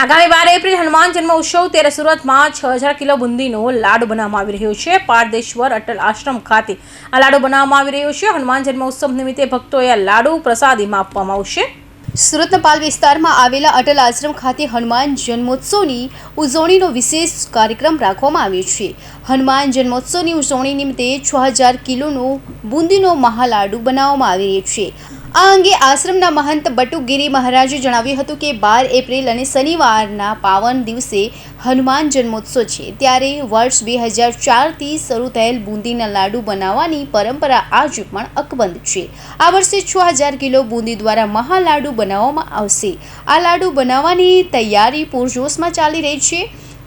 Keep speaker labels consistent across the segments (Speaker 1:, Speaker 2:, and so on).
Speaker 1: આગામી 12 એપ્રિલ હનુમાન જન્મ ઉત્સવ ત્યારે સુરતમાં 6000 કિલો બુંદીનો લાડુ બનાવવામાં આવી રહ્યો છે। પારદેશ્વર અટલ આશ્રમ ખાતે આ લાડુ બનાવવામાં આવી રહ્યો છે। હનુમાન જન્મ ઉત્સવ નિમિત્તે ભક્તોએ આ લાડુ પ્રસાદીમાં આપવામાં આવશે।
Speaker 2: સુરતના પાલ વિસ્તારમાં આવેલા અટલ આશ્રમ ખાતે હનુમાન જન્મોત્સવની ઉજવણીનો વિશેષ કાર્યક્રમ રાખવામાં આવ્યો છે। હનુમાન જન્મોત્સવની ઉજવણી નિમિત્તે 6000 કિલોનો બુંદીનો મહાલાડુ બનાવવામાં આવી રહ્યો છે। આ અંગે આશ્રમના મહંત બટુગીરી મહારાજે જણાવ્યું હતું કે 12 એપ્રિલ અને શનિવારના પાવન દિવસે હનુમાન જન્મોત્સવ છે, ત્યારે વર્ષ 2004થી શરૂ થયેલ બુંદીના લાડુ બનાવવાની પરંપરા આજે પણ અકબંધ છે। આ વર્ષે 6000 કિલો બુંદી દ્વારા મહાલાડુ બનાવવામાં આવશે। આ લાડુ બનાવવાની તૈયારી પૂરજોશમાં ચાલી રહી છે।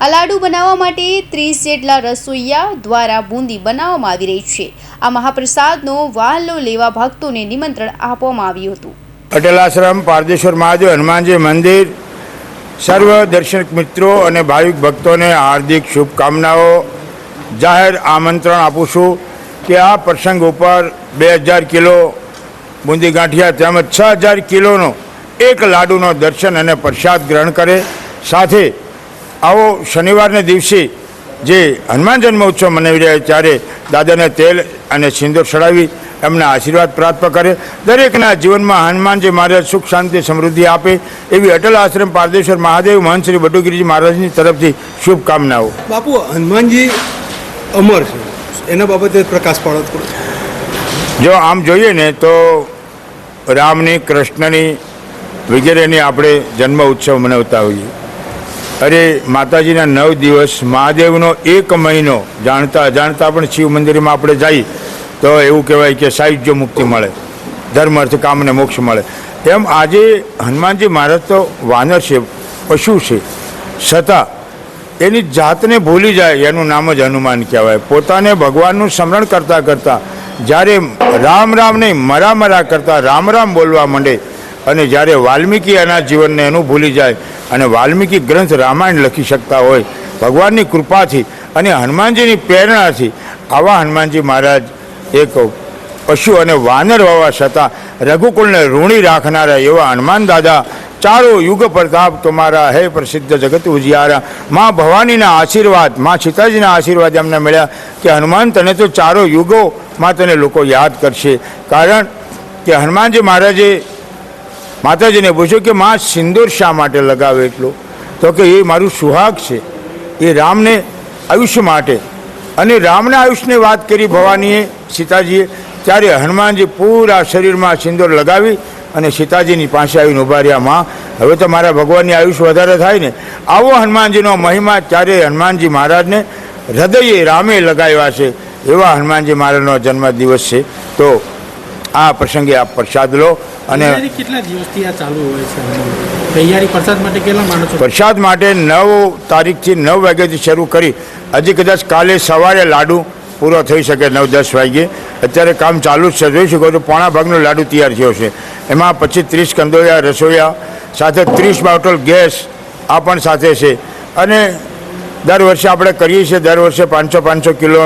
Speaker 2: આ લાડુ બનાવવા માટે 30 જેટલા રસોઈયા દ્વારા બુંદી બનાવવામાં આવી રહી છે। આ મહાપ્રસાદનો વહાલો લેવા ભક્તોને નિમંત્રણ આપવામાં આવ્યું હતું।
Speaker 3: અટલ આશ્રમ પારદેશ્વર મહાદેવ હનુમાનજી મંદિર સર્વ દર્શક મિત્રો અને ભાવિક ભક્તોને હાર્દિક શુભકામનાઓ જાહેર આમંત્રણ આપું છું કે આ પ્રસંગ ઉપર 2000 કિલો બુંદી ગાંઠિયા તેમજ 6000 કિલોનો એક લાડુનો દર્શન અને પ્રસાદ ગ્રહણ કરે। સાથે આવો શનિવારના દિવસે જે હનુમાન જન્મ ઉત્સવ મનાવી રહ્યા ત્યારે દાદાને તેલ અને સિંદૂર ચડાવી એમના આશીર્વાદ પ્રાપ્ત કરે। દરેકના જીવનમાં હનુમાનજી મહારાજ સુખ શાંતિ સમૃદ્ધિ આપે એવી અટલ આશ્રમ પારદેશ્વર મહાદેવ મહંત શ્રી બટુગીરીજી મહારાજની તરફથી શુભકામનાઓ।
Speaker 4: બાપુ, હનુમાનજી અમર છે, એના બાબતે પ્રકાશ પાડો થોડો।
Speaker 3: જો આમ જોઈએ ને તો રામની, કૃષ્ણની વગેરેની આપણે જન્મ ઉત્સવ મનાવતા હોઈએ। અરે માતાજીના 9 દિવસ, મહાદેવનો 1 મહિનો જાણતા અજાણતા પણ શિવ મંદિરમાં આપણે જઈએ તો એવું કહેવાય કે સાહિત્ય મુક્તિ મળે, ધર્મ અર્થ કામ અને મોક્ષ મળે। એમ આજે હનુમાનજી મહારાજ તો વાનર છે, પશુ છે, છતાં એની જાતને ભૂલી જાય એનું નામ જ હનુમાન કહેવાય। પોતાને ભગવાનનું સ્મરણ કરતાં કરતાં જ્યારે રામ રામ નહીં મરા મરા કરતાં રામ રામ બોલવા માંડે અને જ્યારે વાલ્મીકી એના જીવનને એનું ભૂલી જાય અને વાલ્મીકી ગ્રંથ રામાયણ લખી શકતા હોય ભગવાનની કૃપાથી અને હનુમાનજીની પ્રેરણાથી, આવા હનુમાનજી મહારાજ એક પશુ અને વાનર હોવા છતાં રઘુકુળને ઋણી રાખનારા એવા હનુમાન દાદા, ચારો યુગ પ્રતાપ તમારા હે પ્રસિદ્ધ જગત ઉજિયારા। મા ભવાનીના આશીર્વાદ, મા સીતાજીના આશીર્વાદ એમને મળ્યા કે હનુમાન તને તો ચારો યુગોમાં તને લોકો યાદ કરશે। કારણ કે હનુમાનજી મહારાજે માતાજીને પૂછ્યું કે માં સિંદૂર શા માટે લગાવે એટલું? તો કે એ મારું સુહાગ છે, એ રામને આયુષ્ય માટે। અને રામના આયુષ્યની વાત કરી ભવાનીએ, સીતાજીએ, ત્યારે હનુમાનજી પૂરા શરીરમાં સિંદૂર લગાવી અને સીતાજીની પાસે આવીને ઊભા રહ્યા, માં હવે તો મારા ભગવાનની આયુષ્ય વધારે થાય ને। આવો હનુમાનજીનો મહિમા ત્યારે હનુમાનજી મહારાજને હૃદયે રામે લગાવ્યા છે, એવા હનુમાનજી મહારાજનો જન્મદિવસ છે। તો આ પ્રસંગે આપ પ્રસાદ લો। અને
Speaker 5: કેટલા દિવસથી આ ચાલુ હોય છે તૈયારી? પ્રસાદ માટે કેટલા માણસો?
Speaker 3: પ્રસાદ માટે 9 તારીખથી 9 વાગ્યાથી શરૂ કરી હજી કદાચ કાલે સવારે લાડુ પૂરો થઈ શકે 9-10 વાગ્યે। અત્યારે કામ ચાલુ જ છે, જોઈ શકો છો પોણા ભાગનો લાડુ તૈયાર થયો છે। એમાં પછી 30 કંદોયા રસોઈયા સાથે 30 બોટલ ગેસ આ પણ સાથે છે। અને દર વર્ષે આપણે કરીએ છીએ, દર વર્ષે 500 કિલો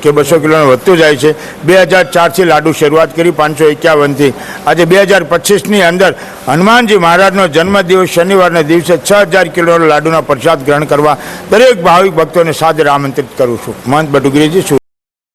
Speaker 3: કે 200 કિલોનો વધતું જાય છે। 2004થી લાડુ શરૂઆત કરી 551થી આજે 2025ની અંદર હનુમાનજી મહારાજનો જન્મદિવસ શનિવારના દિવસે 6000 કિલોનો લાડુનો પ્રસાદ ગ્રહણ કરવા દરેક ભાવિક ભક્તોને સાદર આમંત્રિત કરું છું। મહંત બટુગીરીજી।